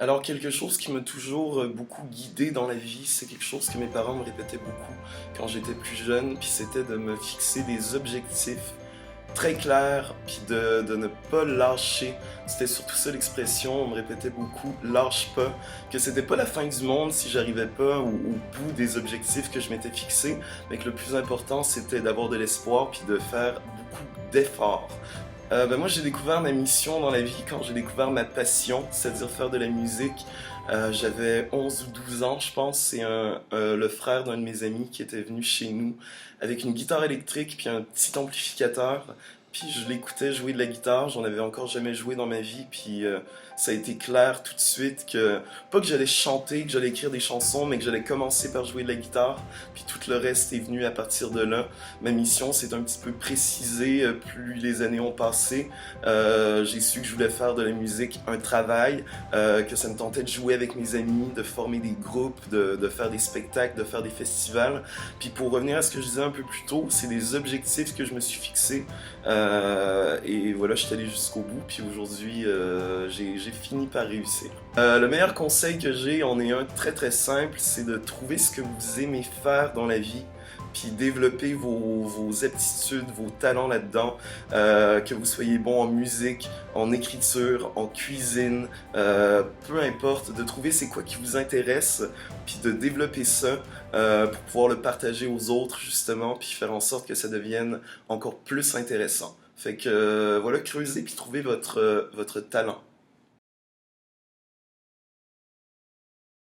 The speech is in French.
Alors quelque chose qui m'a toujours beaucoup guidé dans la vie, c'est quelque chose que mes parents me répétaient beaucoup quand j'étais plus jeune, puis c'était de me fixer des objectifs très clairs, puis de ne pas lâcher. C'était surtout ça l'expression, on me répétait beaucoup, lâche pas, que c'était pas la fin du monde si j'arrivais pas au bout des objectifs que je m'étais fixés, mais que le plus important c'était d'avoir de l'espoir, puis de faire beaucoup d'efforts. Moi, j'ai découvert ma mission dans la vie quand j'ai découvert ma passion, c'est-à-dire faire de la musique. J'avais 11 ou 12 ans, je pense. C'est le frère d'un de mes amis qui était venu chez nous avec une guitare électrique puis un petit amplificateur. Puis je l'écoutais jouer de la guitare, j'en avais encore jamais joué dans ma vie, puis ça a été clair tout de suite que, pas que j'allais chanter, que j'allais écrire des chansons, mais que j'allais commencer par jouer de la guitare, puis tout le reste est venu à partir de là. Ma mission s'est un petit peu précisée plus les années ont passé. J'ai su que je voulais faire de la musique un travail, que ça me tentait de jouer avec mes amis, de former des groupes, de faire des spectacles, de faire des festivals. Puis pour revenir à ce que je disais un peu plus tôt, c'est des objectifs que je me suis fixés. Et voilà, je suis allé jusqu'au bout, puis aujourd'hui, j'ai fini par réussir. Le meilleur conseil que j'ai, en est un très très simple, c'est de trouver ce que vous aimez faire dans la vie, puis développer vos aptitudes, vos talents là-dedans, que vous soyez bon en musique, en écriture, en cuisine, peu importe, de trouver c'est quoi qui vous intéresse, puis de développer ça pour pouvoir le partager aux autres justement, puis faire en sorte que ça devienne encore plus intéressant. Fait que voilà, creusez puis trouvez votre talent.